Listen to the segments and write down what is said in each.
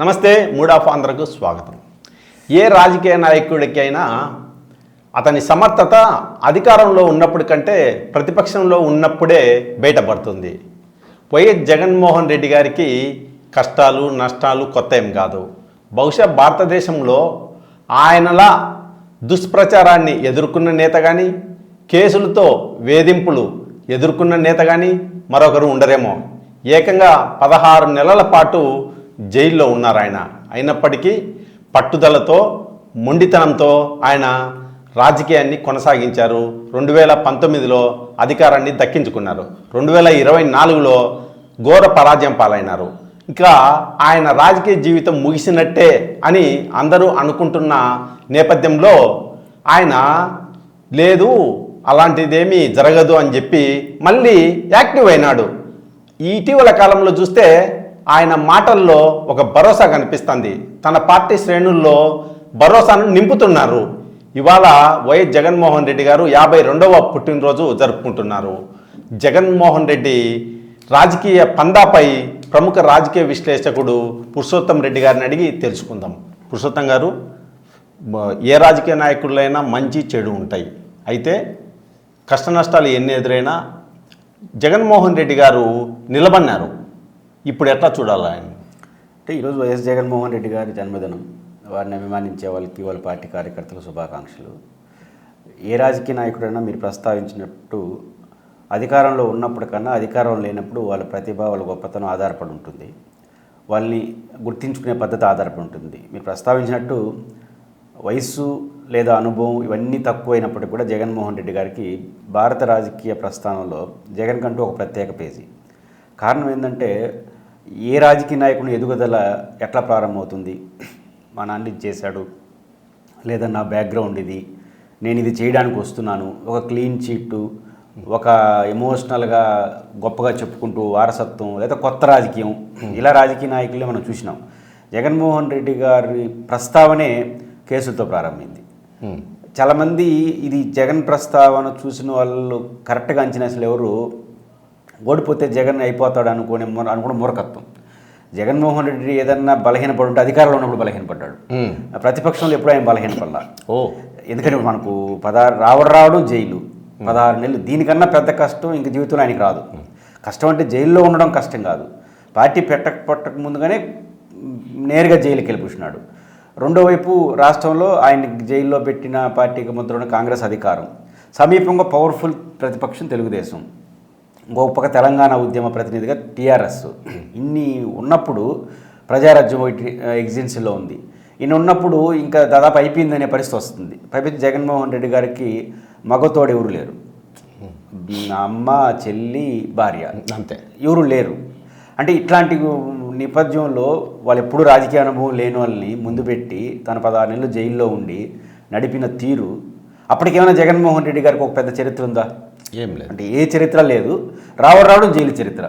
నమస్తే. Mood of ఆంధ్రకు స్వాగతం. ఏ రాజకీయ నాయకుడికైనా అతని సమర్థత అధికారంలో ఉన్నప్పుడు కంటే ప్రతిపక్షంలో ఉన్నప్పుడే బయటపడుతుంది. వైఎస్ జగన్మోహన్ రెడ్డి గారికి కష్టాలు నష్టాలు కొత్త ఏం కాదు. బహుశా భారతదేశంలో ఆయనలా దుష్ప్రచారాన్ని ఎదుర్కొన్న నేత కానీ, కేసులతో వేధింపులు ఎదుర్కొన్న నేత కానీ మరొకరు ఉండరేమో. ఏకంగా 16 నెలల పాటు జైల్లో ఉన్నారు ఆయన. అయినప్పటికీ పట్టుదలతో, మొండితనంతో ఆయన రాజకీయాన్ని కొనసాగించారు. 2019లో అధికారాన్ని దక్కించుకున్నారు. 2024లో ఘోర పరాజయం పాలైనారు. ఇక ఆయన రాజకీయ జీవితం ముగిసినట్టే అని అందరూ అనుకుంటున్న నేపథ్యంలో ఆయన లేదు, అలాంటిదేమీ జరగదు అని చెప్పి మళ్ళీ యాక్టివ్ అయినాడు. ఇటీవల కాలంలో చూస్తే ఆయన మాటల్లో ఒక భరోసా కనిపిస్తుంది. తన పార్టీ శ్రేణుల్లో భరోసాను నింపుతున్నారు. ఇవాళ వైఎస్ జగన్మోహన్ రెడ్డి గారు 52వ పుట్టినరోజు జరుపుకుంటున్నారు. జగన్మోహన్ రెడ్డి రాజకీయ పందాపై ప్రముఖ రాజకీయ విశ్లేషకుడు పురుషోత్తం రెడ్డి గారిని అడిగి తెలుసుకుందాం. పురుషోత్తం గారు, ఏ రాజకీయ నాయకులైనా మంచి చెడు ఉంటాయి. అయితే కష్ట నష్టాలు ఎన్ని ఎదురైనా జగన్మోహన్ రెడ్డి గారు నిలబడినారు. ఇప్పుడు ఎట్లా చూడాలి ఆయన? అంటే ఈరోజు వైఎస్ జగన్మోహన్ రెడ్డి గారి జన్మదినం. వారిని అభిమానించే వాళ్ళకి, వాళ్ళ పార్టీ కార్యకర్తల శుభాకాంక్షలు. ఏ రాజకీయ నాయకుడైనా మీరు ప్రస్తావించినట్టు అధికారంలో ఉన్నప్పుడు కన్నా అధికారం లేనప్పుడు వాళ్ళ ప్రతిభ, వాళ్ళ గొప్పతనం ఆధారపడి ఉంటుంది. వాళ్ళని గుర్తించుకునే పద్ధతి ఆధారపడి ఉంటుంది. మీరు ప్రస్తావించినట్టు వయస్సు లేదా అనుభవం ఇవన్నీ తక్కువైనప్పటికీ కూడా జగన్మోహన్ రెడ్డి గారికి భారత రాజకీయ ప్రస్థానంలో జగన్ కంటూ ఒక ప్రత్యేక పేజీ. కారణం ఏంటంటే, ఏ రాజకీయ నాయకుని ఎదుగుదల ఎట్లా ప్రారంభమవుతుంది? మా నాన్న ఇది చేశాడు, లేదా నా బ్యాక్గ్రౌండ్ ఇది, నేను ఇది చేయడానికి వస్తున్నాను, ఒక క్లీన్ చీట్టు, ఒక ఎమోషనల్గా గొప్పగా చెప్పుకుంటూ వారసత్వం, లేదా కొత్త రాజకీయం, ఇలా రాజకీయ నాయకులే మనం చూసినాం. జగన్మోహన్ రెడ్డి గారి ప్రస్తావనే కేసులతో ప్రారంభమైంది. చాలామంది ఇది జగన్ ప్రస్తావన చూసిన వాళ్ళు కరెక్ట్గా అంచనా అసలు ఎవరు ఓడిపోతే జగన్ అయిపోతాడు అనుకునే మూర్ఖత్వం. జగన్మోహన్ రెడ్డి ఏదన్నా బలహీనపడి ఉంటే అధికారంలో ఉన్నప్పుడు బలహీనపడ్డాడు. ప్రతిపక్షంలో ఎప్పుడు ఆయన బలహీనపడలా. ఎందుకంటే మనకు 16 రావడం జైలు, 16 నెలలు, దీనికన్నా పెద్ద కష్టం ఇంక జీవితంలో ఆయనకి రాదు. కష్టం అంటే జైల్లో ఉండడం కష్టం కాదు, పార్టీ పెట్టక ముందుగానే నేరుగా జైలుకి వెళ్ళిపోతున్నాడు. రెండో వైపు రాష్ట్రంలో ఆయన జైల్లో పెట్టిన పార్టీకి ముద్ర కాంగ్రెస్ అధికారం, సమీపంగా పవర్ఫుల్ ప్రతిపక్షం తెలుగుదేశం, గొప్పగా తెలంగాణ ఉద్యమ ప్రతినిధిగా టీఆర్ఎస్. ఇన్ని ఉన్నప్పుడు ప్రజారాజ్యం ఎగ్జిన్సీలో ఉంది. ఈయన ఉన్నప్పుడు ఇంకా దాదాపు అయిపోయిందనే పరిస్థితి వస్తుంది. పైపు జగన్మోహన్ రెడ్డి గారికి మగతోడు ఎవరు లేరు. అమ్మ, చెల్లి, భార్య, అంతే, ఎవరు లేరు. అంటే ఇట్లాంటి నేపథ్యంలో వాళ్ళు ఎప్పుడూ రాజకీయ అనుభవం లేని వాళ్ళని ముందు పెట్టి తన 16 నెలలు జైల్లో ఉండి నడిపిన తీరు, అప్పటికేమైనా జగన్మోహన్ రెడ్డి గారికి ఒక పెద్ద చరిత్ర ఉందా? ఏం లేదు. అంటే ఏ చరిత్ర లేదు. రావడం జైలు చరిత్ర.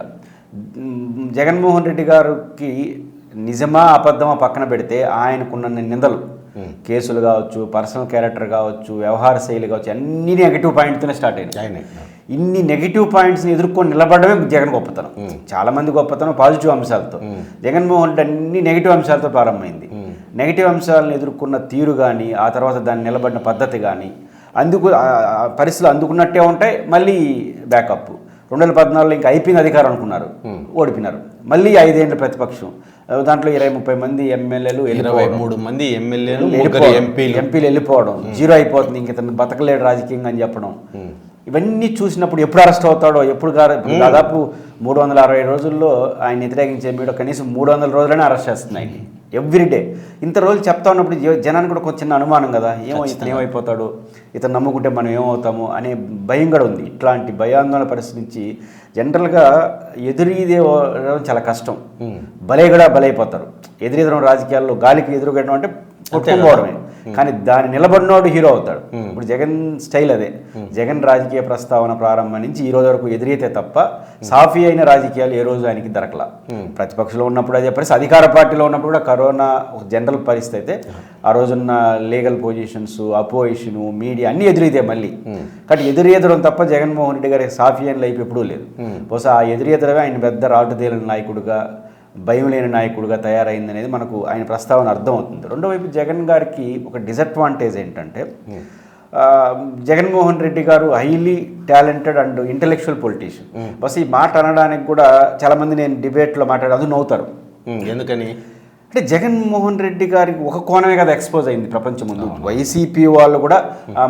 జగన్మోహన్ రెడ్డి గారికి నిజమా అబద్ధమా పక్కన పెడితే ఆయనకున్న నిందలు, కేసులు కావచ్చు, పర్సనల్ క్యారెక్టర్ కావచ్చు, వ్యవహార శైలి కావచ్చు, అన్ని నెగిటివ్ పాయింట్తోనే స్టార్ట్ అయినాయి. ఇన్ని నెగిటివ్ పాయింట్స్ని ఎదుర్కొని నిలబడమే జగన్ గొప్పతనం. చాలామంది గొప్పతనం పాజిటివ్ అంశాలతో, జగన్మోహన్ రెడ్డి అన్ని నెగిటివ్ అంశాలతో ప్రారంభమైంది. నెగిటివ్ అంశాలను ఎదుర్కొన్న తీరు కానీ, ఆ తర్వాత దాన్ని నిలబడిన పద్ధతి కానీ, పరిస్థితులు అందుకున్నట్టే ఉంటాయి. మళ్ళీ బ్యాకప్ 2014లో ఇంకా అయిపోయింది అధికారం అనుకున్నారు, ఓడిపోయినారు. మళ్ళీ 5 ఏళ్ళ ప్రతిపక్షం, దాంట్లో 20-30 మంది ఎమ్మెల్యేలు, 23 మంది ఎమ్మెల్యేలు, ఎంపీలు వెళ్ళిపోవడం, జీరో అయిపోతుంది, ఇంక ఇతను బతకలేడు రాజకీయంగా అని చెప్పడం. ఇవన్నీ చూసినప్పుడు ఎప్పుడు అరెస్ట్ అవుతాడో, ఎప్పుడు దాదాపు 360 రోజుల్లో ఆయన వ్యతిరేకించే మీడియా కనీసం 300 రోజులనే అరెస్ట్ చేస్తున్నాయి ఎవ్రీడే. ఇంత రోజులు చెప్తా ఉన్నప్పుడు జనానికి కూడా కొంచెం చిన్న అనుమానం కదా, ఇతను ఏమైపోతాడు, ఇతను నమ్ముకుంటే మనం ఏమవుతాము అనే భయం కూడా ఉంది. ఇట్లాంటి భయాందోళన పరిస్థితి నుంచి జనరల్గా ఎదురీదే చాలా కష్టం. బలైపోతారు. ఎదురెదరం రాజకీయాల్లో గాలికి ఎదురుగడం అంటే కొట్టుకోవడమే. కానీ దాని నిలబడినోడు హీరో అవుతాడు. ఇప్పుడు జగన్ స్టైల్ అదే. జగన్ రాజకీయ ప్రస్తావన ప్రారంభం నుంచి ఈ రోజు వరకు ఎదిరితే తప్ప సాఫీ అయిన రాజకీయాలు ఏ రోజు ఆయనకి దొరకలా. ప్రతిపక్షంలో ఉన్నప్పుడు అదే పరిస్థితి, అధికార పార్టీలో ఉన్నప్పుడు కూడా కరోనా ఒక జనరల్ పరిస్థితి అయితే ఆ రోజున్న లీగల్ పొజిషన్స్, అపోజిషను, మీడియా అన్నీ ఎదురైతే మళ్ళీ. కాబట్టి ఎదురెదడం తప్ప జగన్మోహన్ రెడ్డి గారి సాఫీ అయిన లైఫ్ ఎప్పుడూ లేదు. బహుశా ఆ ఎదురెదడమే ఆయన పెద్ద రాటుదేలిన నాయకుడిగా భయం లేని నాయకుడిగా తయారైంది అనేది మనకు ఆయన ప్రస్తావన అర్థమవుతుంది. రెండో వైపు జగన్ గారికి ఒక డిసడ్వాంటేజ్ ఏంటంటే జగన్మోహన్ రెడ్డి గారు highly talented and intellectual politician. Bus ఈ మాట అనడానికి కూడా చాలామంది నేను డిబేట్లో మాట్లాడి అది నవ్వుతారు. ఎందుకని అంటే జగన్మోహన్ రెడ్డి గారికి ఒక కోణమే కదా ఎక్స్పోజ్ అయింది ప్రపంచం ముందు. వైసీపీ వాళ్ళు కూడా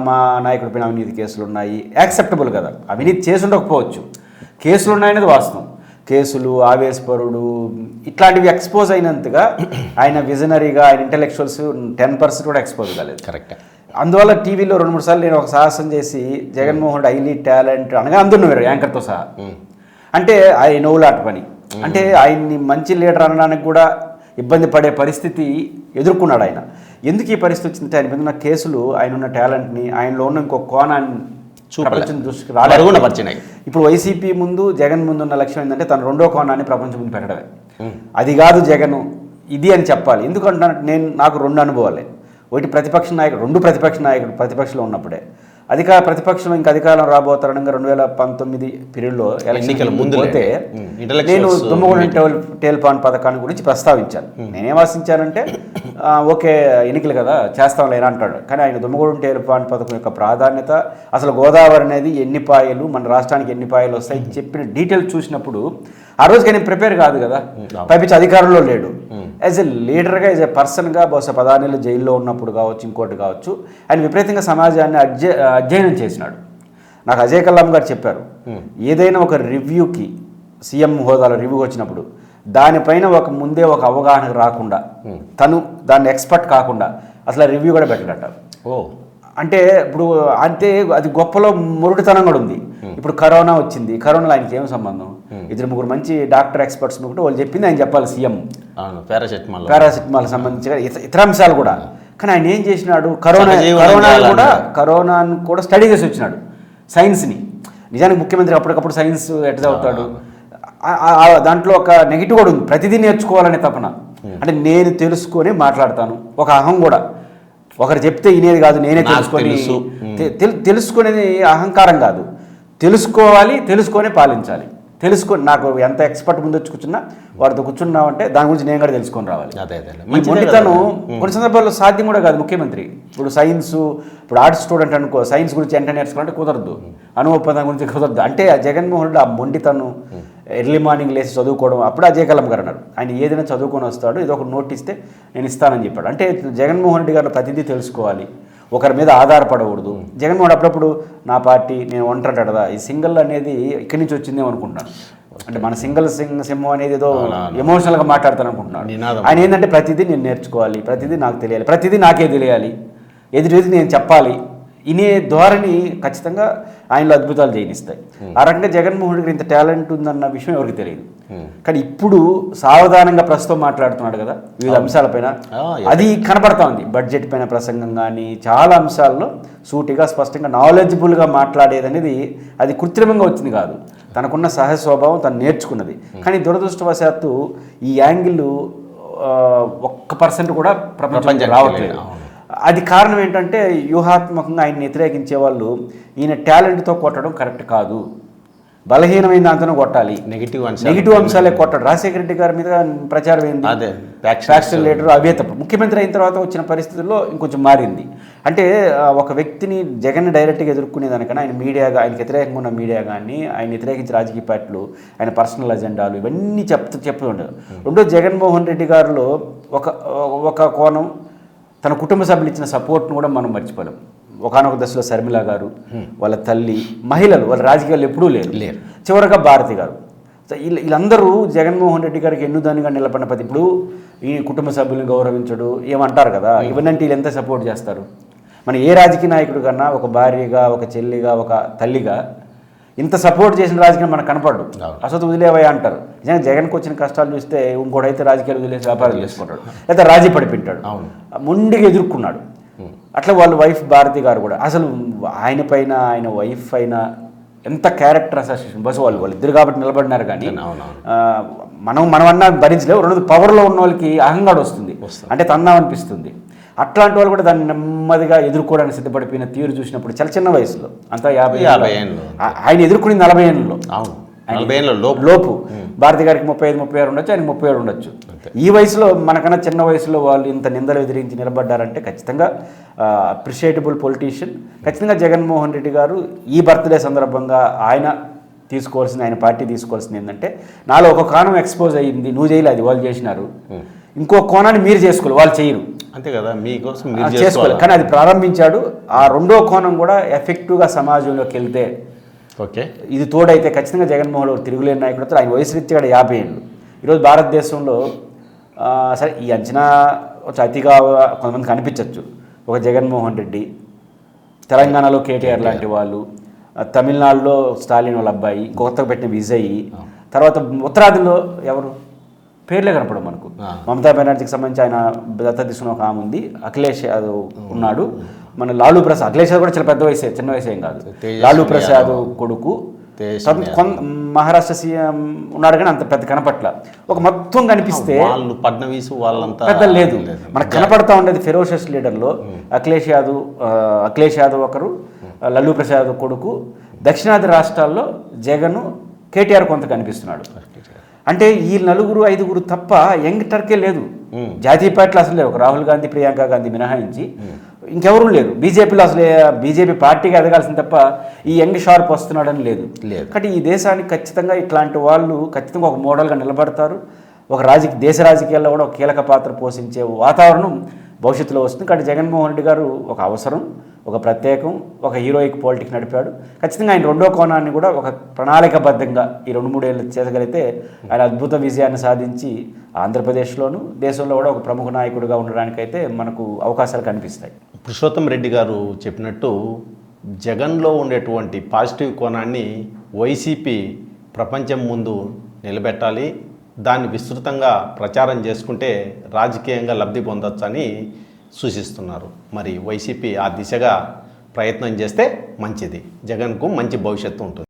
మా నాయకుడి పైన అవినీతి కేసులు ఉన్నాయి, యాక్సెప్టబుల్ కదా. అవినీతి చేసి ఉండకపోవచ్చు, కేసులు ఉన్నాయనేది వాస్తవం. కేసులు, ఆవేశపరుడు ఇట్లాంటివి ఎక్స్పోజ్ అయినంతగా ఆయన విజనరీగా, ఆయన ఇంటెలెక్చువల్స్ 10% కూడా ఎక్స్పోజ్ కాలేదు. కరెక్ట్. అందువల్ల టీవీలో 2-3 సార్లు నేను ఒక సాహసం చేసి జగన్మోహన్ హైలీ టాలెంట్ అనగా అందరూ యాంకర్తో సహా, అంటే ఆయన నవ్వులాట పని. అంటే ఆయన్ని మంచి లీడర్ అనడానికి కూడా ఇబ్బంది పడే పరిస్థితి ఎదుర్కొన్నాడు ఆయన. ఎందుకు ఈ పరిస్థితి వచ్చిందంటే ఆయన మీద ఉన్న కేసులు, ఆయన ఉన్న టాలెంట్ని, ఆయనలో ఉన్న ఇంకో కోణాన్ని ప్రపంచం దృష్టికి రాలేకపోతున్నాయి. ఇప్పుడు వైసీపీ ముందు, జగన్ ముందు ఉన్న లక్ష్యం ఏంటంటే తన రెండో కోణాన్ని ప్రపంచం ముందు పెట్టడమే. అది కాదు జగన్ ఇది అని చెప్పాలి. ఎందుకంటే నాకు 2 అనుభవాలే. ఒకటి ప్రతిపక్ష నాయకుడు, 2 ప్రతిపక్ష నాయకుడు ప్రతిపక్షంలో ఉన్నప్పుడే, ప్రతిపక్షంలో ఇంకా అధికారం రాబోతారనగా 2019 పీరియడ్లో ఎన్నికల ముందు పోతే నేను దుమ్మగూడెం టేల్పాన్ పథకాన్ని గురించి ప్రస్తావించాను. నేనేం ఆశించానంటే ఓకే ఎన్నికలు కదా చేస్తాంలేనా అంటాడు. కానీ ఆయన దుమ్మగూడెం టేల్పాన్ పథకం యొక్క ప్రాధాన్యత, అసలు గోదావరి అనేది ఎన్ని పాయలు, మన రాష్ట్రానికి ఎన్ని పాయలు వస్తాయి చెప్పిన డీటెయిల్స్ చూసినప్పుడు ఆ రోజుకి నేను ప్రిపేర్ కాదు కదా, పైపించి అధికారంలో లేడు. యాజ్ ఎ లీడర్గా, యాజ్ ఎ పర్సన్గా, బహుశా 10 నెలలు జైల్లో ఉన్నప్పుడు కావచ్చు, ఇంకోటి కావచ్చు, ఆయన విపరీతంగా సమాజాన్ని అధ్యయనం చేసినాడు. నాకు అజయ్ కల్లాం గారు చెప్పారు, ఏదైనా ఒక రివ్యూకి సీఎం హోదాలో రివ్యూ వచ్చినప్పుడు దానిపైన ముందే ఒక అవగాహన రాకుండా, తను దాన్ని ఎక్స్పర్ట్ కాకుండా అసలు రివ్యూ కూడా పెట్టడట. అంటే ఇప్పుడు అంతే, అది గొప్పలో మురుడుతనం కూడా ఉంది. ఇప్పుడు కరోనా వచ్చింది, కరోనాలో ఆయనకి ఏం సంబంధం? 2-3 మంచి డాక్టర్ ఎక్స్పర్ట్స్ కూడా వాళ్ళు చెప్పింది ఆయన చెప్పాలి సీఎం. పారాసెటమాల్ సంబంధించిన ఇతర అంశాలు కూడా. కానీ ఆయన ఏం చేసినాడు, కరోనాను కూడా స్టడీ చేసి వచ్చినాడు, సైన్స్ని. నిజానికి ముఖ్యమంత్రి అప్పటికప్పుడు సైన్స్ ఎట్లా చదువుతాడు, దాంట్లో ఒక నెగిటివ్ కూడా ఉంది, ప్రతిదీ నేర్చుకోవాలనే తపన. అంటే నేను తెలుసుకొని మాట్లాడతాను, ఒక అహం కూడా. ఒకరు చెప్తే వినేది కాదు, నేనే తెలుసుకునేది అహంకారం కాదు. తెలుసుకోవాలి, తెలుసుకొని పాలించాలి. తెలుసుకొని నాకు ఎంత ఎక్స్పర్ట్ ముందు వచ్చి కూర్చున్నా వాడితో కూర్చున్నామంటే దాని గురించి నేను కూడా తెలుసుకొని రావాలి. మొండితనం కొన్ని సందర్భాల్లో సాధ్యం కూడా కాదు. ముఖ్యమంత్రి ఇప్పుడు సైన్స్, ఇప్పుడు ఆర్ట్స్ స్టూడెంట్ అనుకో, సైన్స్ గురించి వెంటనే నేర్చుకోవాలంటే కుదరదు, అనుభవం గురించి కుదరదు. అంటే ఆ జగన్మోహన్ రెడ్డి ఆ మొండితనం, ఎర్లీ మార్నింగ్ లేచి చదువుకోవడం. అప్పుడు అజయ్ కల్లం గారు అన్నారు, ఆయన ఏదైనా చదువుకొని వస్తాడు, ఏదో ఒక నోట్ ఇస్తే నేను ఇస్తానని చెప్పాడు. అంటే జగన్మోహన్ రెడ్డి గారు ప్రతిదీ తెలుసుకోవాలి, ఒకరి మీద ఆధారపడకూడదు. జగన్మోహన్ అప్పుడప్పుడు నా పార్టీ నేను ఒంటరి కదా, ఈ సింగిల్ అనేది ఇక్కడి నుంచి వచ్చిందేమో అనుకుంటున్నాను. అంటే మన సింగిల్ సింహం అనేది ఏదో ఎమోషనల్గా మాట్లాడతాను అనుకుంటున్నాను. ఆయన ఏంటంటే ప్రతిదీ నేను నేర్చుకోవాలి, ప్రతిదీ నాకు తెలియాలి, ప్రతిదీ నాకే తెలియాలి, ఎదుటి నేను చెప్పాలి, ఇనే ధోరణి ఖచ్చితంగా ఆయనలో అద్భుతాలు చేయనిస్తాయి. ఆ రకంగా జగన్మోహన్ రెడ్డి ఇంత టాలెంట్ ఉందన్న విషయం ఎవరికి తెలియదు. కానీ ఇప్పుడు సావధానంగా ప్రస్తుతం మాట్లాడుతున్నాడు కదా వివిధ అంశాలపైన, అది కనబడతా ఉంది. బడ్జెట్ పైన ప్రసంగం కానీ చాలా అంశాల్లో సూటిగా స్పష్టంగా నాలెడ్జబుల్గా మాట్లాడేది అనేది అది కృత్రిమంగా వచ్చింది కాదు, తనకున్న సహజ స్వభావం తను నేర్చుకున్నది. కానీ దురదృష్టవశాత్తు ఈ యాంగిల్ 1% కూడా ప్రపంచం రావట్లేదు. అది కారణం ఏంటంటే వ్యూహాత్మకంగా ఆయన్ని వ్యతిరేకించే వాళ్ళు ఈయన టాలెంట్తో కొట్టడం కరెక్ట్ కాదు, బలహీనమైన దాంతోనే కొట్టాలి, నెగిటివ్ అంశాలే కొట్టాడు. రాజశేఖర రెడ్డి గారి మీద ప్రచారం ఏంది, ఫ్యాక్షన్ లీడర్ అవే తప్ప. ముఖ్యమంత్రి అయిన తర్వాత వచ్చిన పరిస్థితుల్లో ఇంకొంచెం మారింది. అంటే ఒక వ్యక్తిని జగన్ డైరెక్ట్గా ఎదుర్కొనే దానికన్నా ఆయన మీడియాగా, ఆయనకి వ్యతిరేకంగా ఉన్న మీడియా కానీ, ఆయన వ్యతిరేకించే రాజకీయ పార్టీలు, ఆయన పర్సనల్ అజెండాలు ఇవన్నీ చెప్తూ ఉండదు. రెండో జగన్మోహన్ రెడ్డి గారిలో ఒక కోణం తన కుటుంబ సభ్యులు ఇచ్చిన సపోర్ట్ను కూడా మనం మర్చిపోలేం. ఒకానొక దశలో శర్మిల గారు, వాళ్ళ తల్లి, మహిళలు, వాళ్ళ రాజకీయాలు ఎప్పుడూ లేరు. చివరగా భారతి గారు, వీళ్ళందరూ జగన్మోహన్ రెడ్డి గారికి ఎన్నుదానిగా నిలబడిన ప్రతి, ఇప్పుడు ఈ కుటుంబ సభ్యులను గౌరవించడు ఏమంటారు కదా, ఇవన్నీ వీళ్ళు ఎంత సపోర్ట్ చేస్తారు. మన ఏ రాజకీయ నాయకుడు కన్నా ఒక భార్యగా, ఒక చెల్లిగా, ఒక తల్లిగా ఇంత సపోర్ట్ చేసిన రాజకీయం మనకు కనపడ్డు. అసలు వదిలేవయ్యా అంటారు. నిజంగా జగన్కి వచ్చిన కష్టాలు చూస్తే ఇంకోటైతే రాజకీయాలు వదిలేసి వ్యాపారం చేసుకుంటాడు, లేదా రాజీ పడిపింటాడు, మొండిగా ఎదుర్కొన్నాడు. అట్లా వాళ్ళ వైఫ్ భారతి గారు కూడా అసలు ఆయన పైన, ఆయన వైఫ్ అయినా ఎంత క్యారెక్టర్ అసోసియేషన్. బస్ వాళ్ళు ఇద్దరు కాబట్టి నిలబడినారు. కానీ మనం అన్నా భరించలేవు. రెండు పవర్లో ఉన్న వాళ్ళకి అహంగాడు వస్తుంది, అంటే తన్నామనిపిస్తుంది. అట్లాంటి వాళ్ళు కూడా దాన్ని నెమ్మదిగా ఎదుర్కోవడానికి సిద్ధపడిపోయిన తీరు చూసినప్పుడు చాలా చిన్న వయసులో, అంతా 50 ఆయన ఎదుర్కొనింది 40 ఏళ్ళలో. 40 ఏళ్ళ లోపు భారతి గారికి 35-36 ఉండొచ్చు, ఆయనకి 37 ఉండొచ్చు. ఈ వయసులో మనకన్నా చిన్న వయసులో వాళ్ళు ఇంత నిందలు ఎదిరించి నిలబడ్డారంటే ఖచ్చితంగా అప్రిషియేటబుల్ పొలిటీషియన్. ఖచ్చితంగా జగన్మోహన్ రెడ్డి గారు ఈ బర్త్డే సందర్భంగా ఆయన పార్టీ తీసుకోవాల్సింది ఏంటంటే, నాలో ఒక కోణం ఎక్స్పోజ్ అయ్యింది, నువ్వు చేయలేదు, వాళ్ళు చేసినారు, ఇంకో కోణాన్ని మీరు చేసుకోవాలి, వాళ్ళు చేయరు, అంతే కదా, మీకోసం చేసుకోవాలి. కానీ అది ప్రారంభించాడు. ఆ రెండో కోణం కూడా ఎఫెక్టివ్గా సమాజంలోకి వెళ్తే, ఓకే, ఇది తోడైతే ఖచ్చితంగా జగన్మోహన్ రెడ్డి తిరుగులేని నాయకుడితో. ఆయన వయసు రీత్యా 50 ఏళ్ళు. ఈరోజు భారతదేశంలో సరే ఈ అంచనా అతిగా కొంతమందికి అనిపించవచ్చు. ఒక జగన్మోహన్ రెడ్డి, తెలంగాణలో కేటీఆర్ లాంటి వాళ్ళు, తమిళనాడులో స్టాలిన్ వాళ్ళ అబ్బాయి, కొత్తగా పెట్టిన విజయ్, తర్వాత ఉత్తరాదిలో ఎవరు పేర్లే కనపడం మనకు. మమతా బెనర్జీకి సంబంధించి ఆయన దత్తత తీసుకున్న ఒక ఆమె ఉంది, అఖిలేష్ యాదవ్ ఉన్నాడు, మన లాలూ ప్రసాద్. అఖిలేష్ యాదవ్ కూడా చాలా పెద్ద వయసే, చిన్న వయసు ఏం కాదు. లాలూ ప్రసాద్ కొడుకు. మహారాష్ట్ర సీఎం ఉన్నాడు కానీ అంత పెద్ద కనపట్ల. ఒక మొత్తం కనిపిస్తే ఫడ్నవీస్ వాళ్ళంతా పెద్ద లేదు. మనకు కనపడతా ఉండేది ఫెరోషియస్ లీడర్లో అఖిలేష్ యాదవ్ ఒకరు, లాలూ ప్రసాద్ కొడుకు. దక్షిణాది రాష్ట్రాల్లో జగన్, కేటీఆర్ కొంత కనిపిస్తున్నాడు. అంటే ఈ 4-5 తప్ప యంగ్ టర్కే లేదు. జాతీయ పార్టీలు అసలు లేవు. రాహుల్ గాంధీ, ప్రియాంక గాంధీ మినహాయించి ఇంకెవరూ లేరు. బీజేపీలో అసలు బీజేపీ పార్టీకి ఎదగాల్సింది తప్ప ఈ యంగ్ షార్ప్ వస్తున్నాడని లేదు. కాబట్టి ఈ దేశానికి ఖచ్చితంగా ఇట్లాంటి వాళ్ళు ఖచ్చితంగా ఒక మోడల్గా నిలబడతారు. ఒక దేశ రాజకీయాల్లో కూడా ఒక కీలక పాత్ర పోషించే వాతావరణం భవిష్యత్తులో వస్తుంది. కాబట్టి జగన్మోహన్ రెడ్డి గారు ఒక అవసరం, ఒక ప్రత్యేకం, ఒక హీరోయిక్ పాలిటిక్స్ నడిపాడు. ఖచ్చితంగా ఆయన రెండో కోణాన్ని కూడా ఒక ప్రణాళికబద్ధంగా ఈ 2-3 ఏళ్ళు చేసగలిగితే ఆయన అద్భుత విజయాన్ని సాధించి ఆంధ్రప్రదేశ్లోను దేశంలో కూడా ఒక ప్రముఖ నాయకుడిగా ఉండడానికైతే మనకు అవకాశాలు కనిపిస్తాయి. పురుషోత్తం రెడ్డి గారు చెప్పినట్టు జగన్లో ఉండేటువంటి పాజిటివ్ కోణాన్ని వైసీపీ ప్రపంచం ముందు నిలబెట్టాలి, దాన్ని విస్తృతంగా ప్రచారం చేసుకుంటే రాజకీయంగా లబ్ధి పొందొచ్చని సూచిస్తున్నారు. మరి వైసీపీ ఆ దిశగా ప్రయత్నం చేస్తే మంచిది, జగన్కు మంచి భవిష్యత్తు ఉంటుంది.